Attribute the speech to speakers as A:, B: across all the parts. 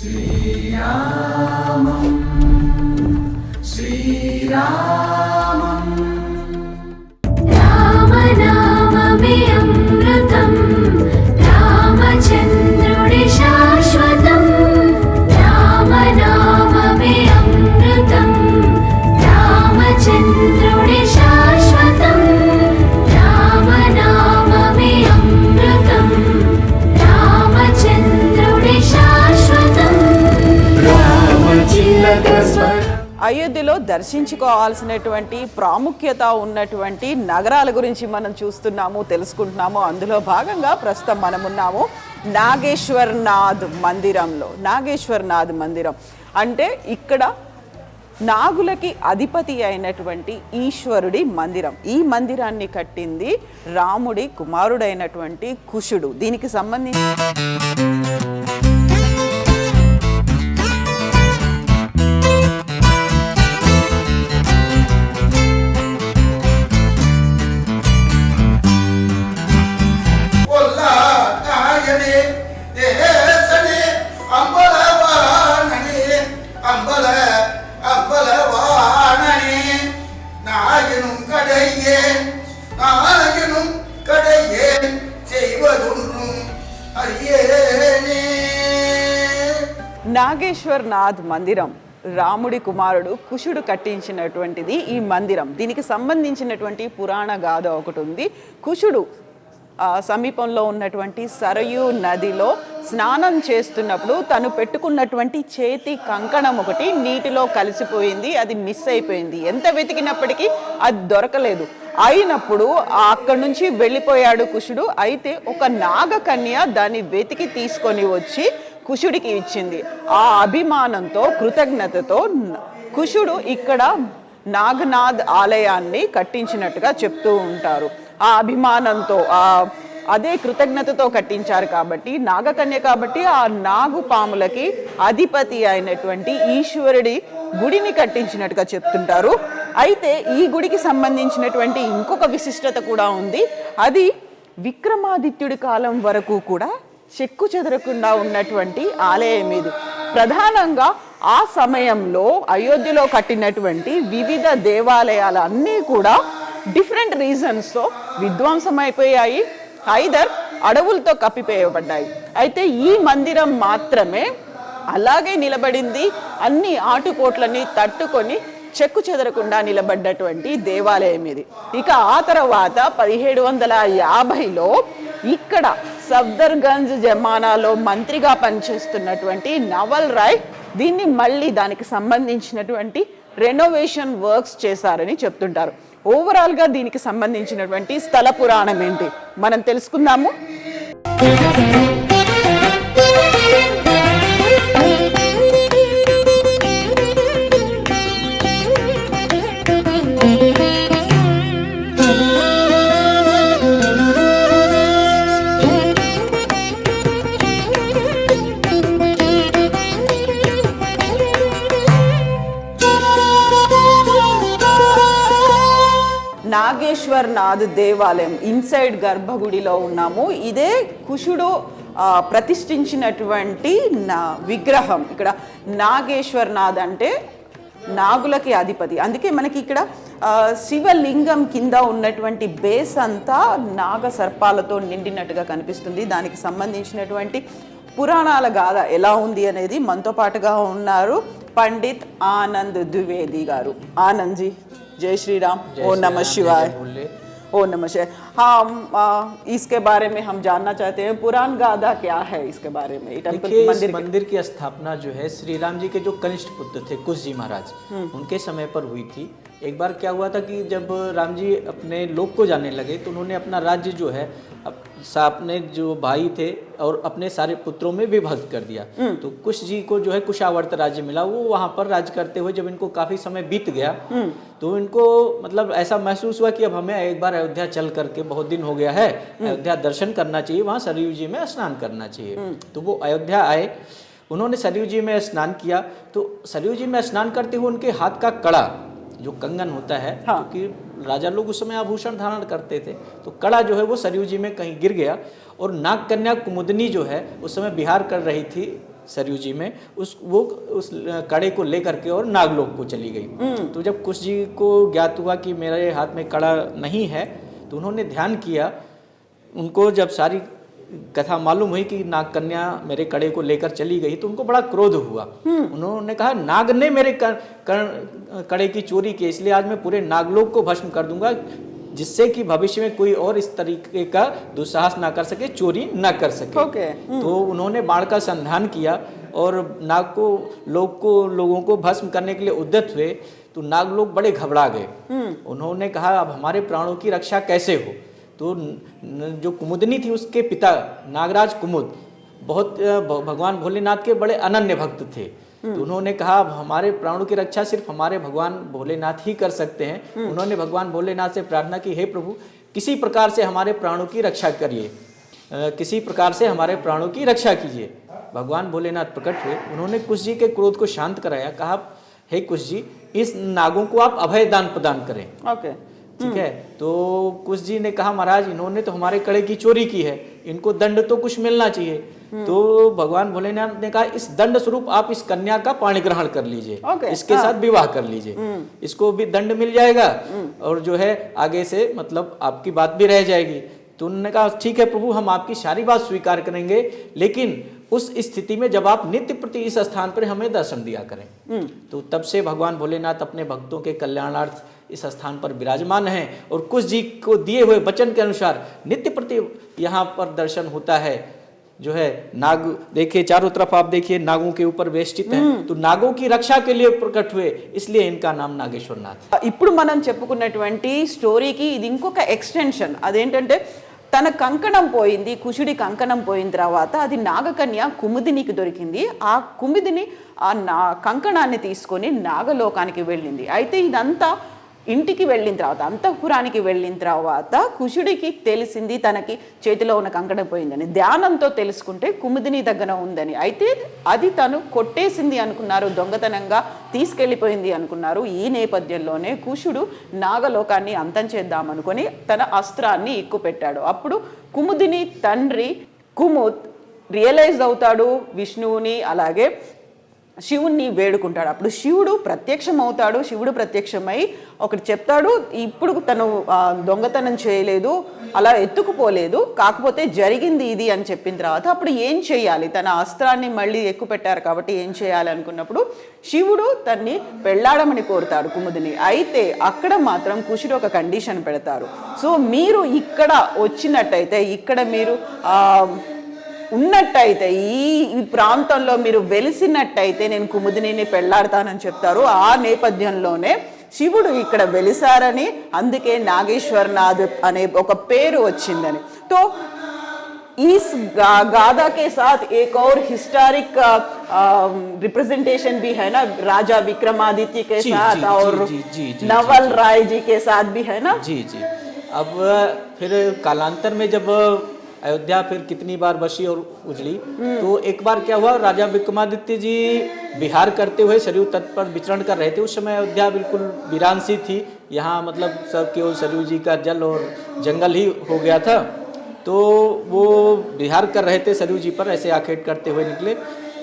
A: श्रीरामं श्रीरामं
B: रामनाममे अमृतं रामचन्द्रुडि शाश्वतं रामनाममे अमृतं रामचन्द्रुडि शाश्वतं रामनाममे अमृतं रामचन्द्रुडि शाश्वतं
A: रामचिलक स्वर
C: అయోధ్యలో దర్శించుకోవాల్సినటువంటి ప్రాముఖ్యత ఉన్నటువంటి నగరాల గురించి మనం చూస్తున్నాము, తెలుసుకుంటున్నాము. అందులో భాగంగా ప్రస్తుతం మనమున్నాము నాగేశ్వర్నాథ్ మందిరంలో. నాగేశ్వర్నాథ్ మందిరం అంటే ఇక్కడ నాగులకి అధిపతి అయినటువంటి ఈశ్వరుడి మందిరం. ఈ మందిరాన్ని కట్టింది రాముడి కుమారుడైనటువంటి కుశుడు. దీనికి సంబంధించి నాగేశ్వర్నాథ్ మందిరం రాముడి కుమారుడు కుశుడు కట్టించినటువంటిది ఈ మందిరం. దీనికి సంబంధించినటువంటి పురాణ గాథ ఒకటి ఉంది. కుశుడు సమీపంలో ఉన్నటువంటి సరయూ నదిలో స్నానం చేస్తున్నప్పుడు తను పెట్టుకున్నటువంటి చేతి కంకణం ఒకటి నీటిలో కలిసిపోయింది. అది మిస్ అయిపోయింది. ఎంత వెతికినప్పటికీ అది దొరకలేదు. అయినప్పుడు అక్కడి నుంచి వెళ్ళిపోయాడు కుశుడు. అయితే ఒక నాగకన్య దాన్ని వెతికి తీసుకొని వచ్చి కుశుడికి ఇచ్చింది. ఆ అభిమానంతో, కృతజ్ఞతతో కుశుడు ఇక్కడ నాగనాథ్ ఆలయాన్ని కట్టించినట్టుగా చెప్తూ ఉంటారు. ఆ అభిమానంతో, అదే కృతజ్ఞతతో కట్టించారు కాబట్టి, నాగకన్య కాబట్టి ఆ నాగు పాములకి అధిపతి అయినటువంటి ఈశ్వరుడి గుడిని కట్టించినట్టుగా చెప్తుంటారు. అయితే ఈ గుడికి సంబంధించినటువంటి ఇంకొక విశిష్టత కూడా ఉంది. అది విక్రమాదిత్యుడి కాలం వరకు కూడా చెక్కు చెదరకుండా ఉన్నటువంటి ఆలయం ఇది. ప్రధానంగా ఆ సమయంలో అయోధ్యలో కట్టినటువంటి వివిధ దేవాలయాలు అన్నీ కూడా డిఫరెంట్ రీజన్స్తో విధ్వంసం అయిపోయాయి, ఐదర్ అడవులతో కప్పివేయబడ్డాయి. అయితే ఈ మందిరం మాత్రమే అలాగే నిలబడింది. అన్ని ఆటుపోట్లని తట్టుకొని చెక్కు చెదరకుండా నిలబడ్డటువంటి దేవాలయం ఇది. ఇక ఆ తర్వాత 1750లో ఇక్కడ సఫ్దర్గంజ్ జమానాలో మంత్రిగా పనిచేస్తున్నటువంటి నవల్ రాయ్ దీన్ని మళ్ళీ దానికి సంబంధించినటువంటి రెనోవేషన్ వర్క్స్ చేశారని చెప్తుంటారు. ఓవరాల్గా దీనికి సంబంధించినటువంటి స్థల పురాణం ఏంటి మనం తెలుసుకుందాము. నాగేశ్వర్నాథ్ దేవాలయం ఇన్సైడ్ గర్భగుడిలో ఉన్నాము. ఇదే కుశుడు ప్రతిష్ఠించినటువంటి విగ్రహం. ఇక్కడ నాగేశ్వర్నాథ్ అంటే నాగులకి అధిపతి. అందుకే మనకి ఇక్కడ శివలింగం కింద ఉన్నటువంటి బేస్ అంతా నాగ సర్పాలతో నిండినట్టుగా కనిపిస్తుంది. దానికి సంబంధించినటువంటి పురాణాల గాథ ఎలా ఉంది అనేది మనతో పాటుగా ఉన్నారు పండిత్ ఆనంద్ ద్వివేది గారు. ఆనంద్ జీ, जय श्री राम। ओ नमः शिवाय। ओ नमः शिवाय। हाँ, इसके बारे में हम जानना चाहते हैं, पुराण गाथा क्या है इसके बारे में?
D: मंदिर की स्थापना जो है श्री राम जी के जो कनिष्ठ पुत्र थे कुश जी महाराज, उनके समय पर हुई थी। एक बार क्या हुआ था कि जब राम जी अपने लोक को जाने लगे तो उन्होंने अपना राज्य जो है अपने जो भाई थे और अपने सारे पुत्रों में विभक्त कर दिया। तो कुश जी को जो है कुशावर्त राज्य मिला। वो वहाँ पर राज्य करते हुए जब इनको काफी समय बीत गया तो इनको मतलब ऐसा महसूस हुआ कि अब हमें एक बार अयोध्या चल करके, बहुत दिन हो गया है, अयोध्या दर्शन करना चाहिए, वहाँ सरयू जी में स्नान करना चाहिए। तो वो अयोध्या आए, उन्होंने सरयू जी में स्नान किया। तो सरयू जी में स्नान करते हुए उनके हाथ का कड़ा जो कंगन होता है, क्योंकि राजा लोग उस समय आभूषण धारण करते थे, तो कड़ा जो है वो सरयू जी में कहीं गिर गया। और नाग कन्या कुमुदनी जो है उस समय विहार कर रही थी सरयू जी में, उस कड़े को लेकर के और नागलोक को चली गई। तो जब कुश जी को ज्ञात हुआ कि मेरे हाथ में कड़ा नहीं है, तो उन्होंने ध्यान किया। उनको जब सारी कथा मालूम हुई कि नाग कन्या मेरे कड़े को लेकर चली गई, तो उनको बड़ा क्रोध हुआ। उन्होंने कहा नाग ने मेरे कड़े की चोरी की, इसलिए आज मैं पूरे नागलोक को भस्म कर दूंगा, जिससे कि भविष्य में कोई और इस तरीके का दुस्साहस ना कर सके, चोरी ना कर सके। तो उन्होंने बाण का संधान किया और लोगों को भस्म करने के लिए उद्यत हुए। तो नाग लोग बड़े घबरा गए। उन्होंने कहा अब हमारे प्राणों की रक्षा कैसे हो। तो जो कुमुदनी थी, उसके पिता नागराज कुमुद बहुत भगवान भोलेनाथ के बड़े अनन्य भक्त थे। तो उन्होंने कहा अब हमारे प्राणों की रक्षा सिर्फ हमारे भगवान भोलेनाथ ही कर सकते हैं। उन्होंने भगवान भोलेनाथ से प्रार्थना की, हे प्रभु किसी प्रकार से हमारे प्राणों की रक्षा करिए, किसी प्रकार से हमारे प्राणों की रक्षा कीजिए। भगवान भोलेनाथ प्रकट हुए, उन्होंने कुश जी के क्रोध को शांत कराया। कहा हे कुश जी, इस नागों को आप अभय दान प्रदान करें। ठीक है। तो कुश जी ने कहा महाराज इन्होंने तो हमारे कड़े की चोरी की है, इनको दंड तो कुछ मिलना चाहिए। तो भगवान भोलेनाथ ने कहा इस दंड स्वरूप आप इस कन्या का पाणी ग्रहण कर लीजिए, इसके साथ विवाह कर लीजिए, इसको भी दंड मिल जाएगा और जो है आगे से मतलब आपकी बात भी रह जाएगी। तो उन्होंने कहा ठीक है प्रभु, हम आपकी सारी बात स्वीकार करेंगे, लेकिन उस स्थिति में जब आप नित्य प्रति इस स्थान पर हमें दर्शन दिया करें। तो तब से भगवान भोलेनाथ अपने भक्तों के कल्याणार्थ इस स्थान पर विराजमान हैं और कुश जी को दिए हुए वचन के अनुसार नित्य प्रति यहाँ पर दर्शन होता है। जो है नाग देखिए, चारों तरफ आप देखिए नागों के ऊपर वेष्टित हैं। तो नागों की रक्षा के लिए प्रकट हुए, इसलिए इनका नाम नागेश्वरनाथ।
C: ఇప్పుడు మనం చెప్పుకున్నటువంటి స్టోరీకి ఇది ఇంకొక ఎక్స్టెన్షన్. అదేంటంటే తన కంకణం పోయింది, కుశుడి కంకణం పోయిన తర్వాత అది నాగకన్య కుముదినికి దొరికింది. ఆ కుముదిని ఆ కంకణాన్ని తీసుకొని నాగలోకానికి వెళ్ళింది. అయితే ఇదంతా ఇంటికి వెళ్ళిన తర్వాత, అంతఃపురానికి వెళ్ళిన తర్వాత కుశుడికి తెలిసింది తనకి చేతిలో ఉన్న కంకణం పోయిందని. ధ్యానంతో తెలుసుకుంటే కుముదిని దగ్గర ఉందని. అయితే అది తను కొట్టేసింది అనుకున్నారు, దొంగతనంగా తీసుకెళ్ళిపోయింది అనుకున్నారు. ఈ నేపథ్యంలోనే కుశుడు నాగలోకాన్ని అంతం చేద్దామనుకొని తన అస్త్రాన్ని ఎక్కుపెట్టాడు. అప్పుడు కుముదిని తండ్రి కుముద్ రియలైజ్ అవుతాడు విష్ణువుని, అలాగే శివుణ్ణి వేడుకుంటాడు. అప్పుడు శివుడు ప్రత్యక్షం అవుతాడు. శివుడు ప్రత్యక్షమై ఒకటి చెప్తాడు, ఇప్పుడు తను దొంగతనం చేయలేదు, అలా ఎత్తుకుపోలేదు, కాకపోతే జరిగింది ఇది అని చెప్పిన తర్వాత అప్పుడు ఏం చేయాలి, తన అస్త్రాన్ని మళ్ళీ ఎక్కుపెట్టారు కాబట్టి ఏం చేయాలి అనుకున్నప్పుడు శివుడు తన్ని పెళ్ళాడమని కోరుతాడు కుముదిని. అయితే అక్కడ మాత్రం కుశుడు ఒక కండిషన్ పెడతారు. సో మీరు ఇక్కడ వచ్చినట్టయితే, ఇక్కడ మీరు ఉన్నట్టయితే, ఈ ప్రాంతంలో మీరు వెలిసినట్టయితే నేను కుముదిని పెళ్ళాడతానని చెప్తారు. ఆ నేపథ్యంలోనే శివుడు ఇక్కడ వెలిసారని, అందుకే నాగేశ్వరనాథ్ అనే ఒక పేరు వచ్చిందని. तो इस गाथा के साथ एक और हिस्टोरिक रिप्रेजेंटेशन भी है ना, राजा विक्रमादित्य के साथ और नवल राय जी के साथ भी है ना।
D: जी जी। अब फिर कालांतर में जब अयोध्या फिर कितनी बार बसी और उजड़ी, तो एक बार क्या हुआ, राजा विक्रमादित्य जी विहार करते हुए सरयू तट पर विचरण कर रहे थे। उस समय अयोध्या बिल्कुल वीरान सी थी, यहाँ मतलब सब केवल सरयू जी का जल और जंगल ही हो गया था। तो वो विहार कर रहे थे सरयू जी पर, ऐसे आखेट करते हुए निकले।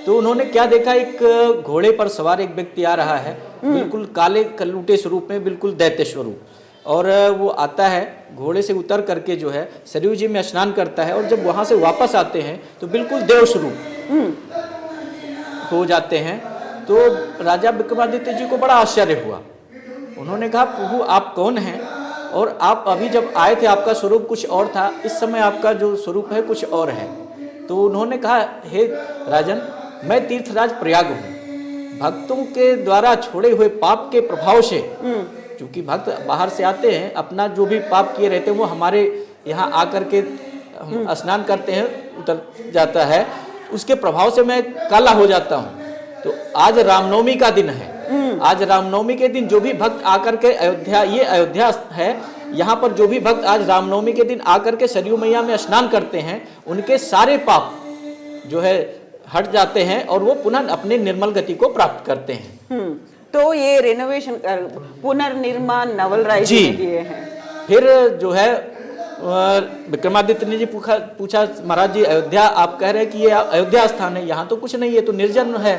D: तो उन्होंने क्या देखा, एक घोड़े पर सवार एक व्यक्ति आ रहा है, बिल्कुल काले कलूटे स्वरूप में, बिल्कुल दैत्य स्वरूप, और वो आता है घोड़े से उतर करके जो है सरयू जी में स्नान करता है, और जब वहाँ से वापस आते हैं तो बिल्कुल देव स्वरूप हो जाते हैं। तो राजा विक्रमादित्य जी को बड़ा आश्चर्य हुआ। उन्होंने कहा प्रभु आप कौन हैं, और आप अभी जब आए थे आपका स्वरूप कुछ और था, इस समय आपका जो स्वरूप है कुछ और है। तो उन्होंने कहा हे राजन, मैं तीर्थराज प्रयाग हूँ, भक्तों के द्वारा छोड़े हुए पाप के प्रभाव से, क्योंकि भक्त बाहर से आते हैं, अपना जो भी पाप किए रहते हैं वो हमारे यहाँ आकर के हम स्नान करते हैं, उतर जाता है, उसके प्रभाव से मैं काला हो जाता हूँ। तो आज रामनवमी का दिन है, आज रामनवमी के दिन जो भी भक्त आकर के अयोध्या, ये अयोध्या है, यहाँ पर जो भी भक्त आज रामनवमी के दिन आकर के सरयू मैया में स्नान करते हैं, उनके सारे पाप जो है हट जाते हैं और वो पुनः अपने निर्मल गति को प्राप्त करते हैं।
C: तो ये रेनोवेशन पुनर्निर्माण नवल राय जी किए हैं।
D: फिर जो है विक्रमादित्य ने जी पूछा महाराज जी, अयोध्या आप कह रहे हैं कि ये अयोध्या स्थान है, यहाँ तो कुछ नहीं है, तो निर्जन है।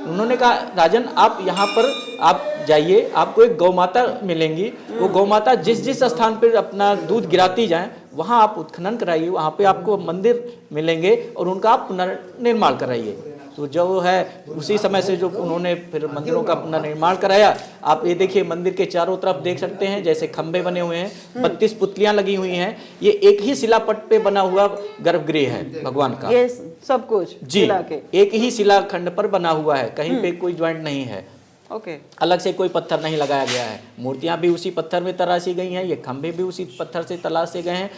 D: उन्होंने कहा राजन आप यहाँ पर आप जाइए, आपको एक गौ माता मिलेंगी, वो गौ माता जिस जिस स्थान पर अपना दूध गिराती जाए वहाँ आप उत्खनन कराइए, वहाँ पे आपको मंदिर मिलेंगे और उनका आप पुनर्निर्माण कराइए। तो जो है उसी समय से जो उन्होंने फिर मंदिरों का पुनर्निर्माण कराया। आप ये देखिए मंदिर के चारों तरफ देख सकते हैं जैसे खंभे बने हुए हैं, 32 पुतलियां लगी हुई हैं। ये एक ही शिलापट पे बना हुआ गर्भगृह है भगवान का,
C: ये सब कुछ
D: जी
C: शिला के?
D: एक ही शिलाखंड पर बना हुआ है, कहीं पे कोई ज्वाइंट नहीं है,
C: ओके।
D: अलग से कोई पत्थर नहीं लगाया गया है। मूर्तियां भी उसी पत्थर में तराशी गई हैं, ये खंभे भी उसी पत्थर से तराशे गए हैं।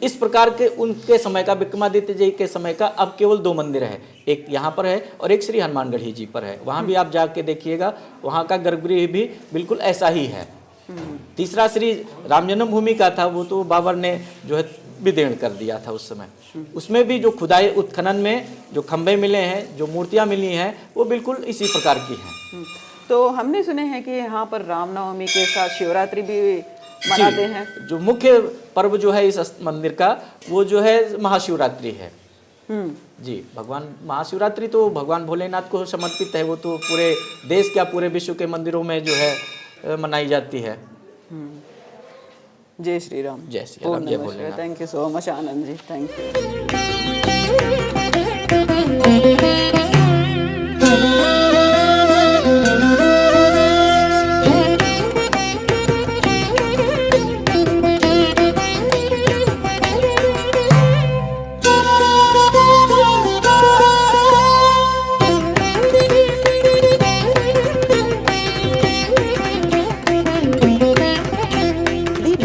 D: इस प्रकार के उनके समय का, विक्रमादित्य जी के समय का अब केवल 2 मंदिर है, एक यहाँ पर है और एक श्री हनुमानगढ़ी जी पर है। वहाँ भी आप जाके देखिएगा, वहाँ का गर्भगृह भी बिल्कुल ऐसा ही है। तीसरा श्री राम जन्मभूमि का था, वो तो बाबर ने जो है विदीर्ण कर दिया था उस समय। उसमें भी जो खुदाई उत्खनन में जो खंभे मिले हैं, जो मूर्तियां मिली हैं, वो बिल्कुल इसी प्रकार की हैं।
C: तो हमने सुने हैं कि यहाँ पर रामनवमी के साथ शिवरात्रि भी मनाते हैं।
D: जो मुख्य पर्व जो है इस मंदिर का, वो जो है महाशिवरात्रि है। जी, भगवान महाशिवरात्रि तो भगवान भोलेनाथ को समर्पित है, वो तो पूरे देश क्या पूरे विश्व के मंदिरों में जो है मनाई जाती है।
C: जय श्री राम।
D: जय श्री राम, जय Bholenath.
C: Thank you so much Anand ji, thank you.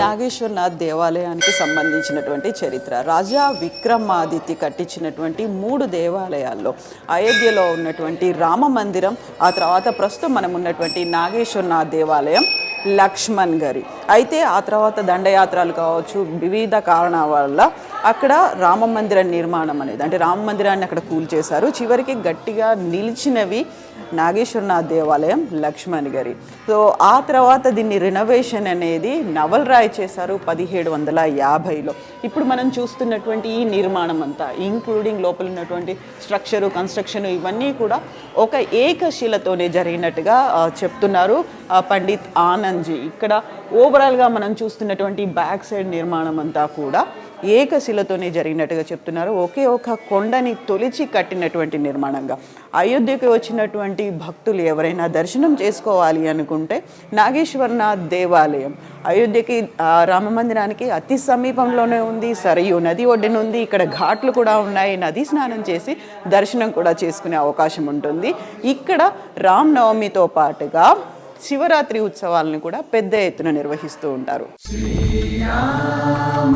C: Nageswaranath దేవాలయానికి సంబంధించినటువంటి చరిత్ర. రాజా విక్రమాదిత్య కట్టించినటువంటి 3 దేవాలయాల్లో అయోధ్యలో ఉన్నటువంటి రామ మందిరం, ఆ తర్వాత ప్రస్తుతం మనం ఉన్నటువంటి నాగేశ్వరనాథ్ దేవాలయం, లక్ష్మణ్ గారి. అయితే ఆ తర్వాత దండయాత్రలు కావచ్చు, వివిధ కారణాల వల్ల అక్కడ రామ మందిర నిర్మాణం అనేది, అంటే రామ మందిరాన్ని అక్కడ కూల్చేశారు. చివరికి గట్టిగా నిలిచినవి నాగేశ్వరనాథ్ దేవాలయం, లక్ష్మణ్ గారి. సో ఆ తర్వాత దీన్ని రినోవేషన్ అనేది నవల్ రాయ్ చేశారు 1750లో. ఇప్పుడు మనం చూస్తున్నటువంటి ఈ నిర్మాణం అంతా, ఇంక్లూడింగ్ లోపల ఉన్నటువంటి స్ట్రక్చరు, కన్స్ట్రక్షన్, ఇవన్నీ కూడా ఒక ఏకశిలతోనే జరిగినట్టుగా చెప్తున్నారు పండిత్ ఆనంద్ జీ. ఇక్కడ ఓవరాల్గా మనం చూస్తున్నటువంటి బ్యాక్ సైడ్ నిర్మాణం అంతా కూడా ఏకశిలతోనే జరిగినట్టుగా చెప్తున్నారు. ఒకే ఒక కొండని తొలిచి కట్టినటువంటి నిర్మాణంగా. అయోధ్యకి వచ్చినటువంటి భక్తులు ఎవరైనా దర్శనం చేసుకోవాలి అనుకుంటే నాగేశ్వరనాథ్ దేవాలయం అయోధ్యకి రామ మందిరానికి అతి సమీపంలోనే ఉంది. సరయూ నది ఒడ్డున ఉంది. ఇక్కడ ఘాట్లు కూడా ఉన్నాయి. నది స్నానం చేసి దర్శనం కూడా చేసుకునే అవకాశం ఉంటుంది. ఇక్కడ రామ్ నవమితో పాటుగా శివరాత్రి ఉత్సవాలను కూడా పెద్ద ఎత్తున నిర్వహిస్తూ ఉంటారు.
A: శ్రీరామ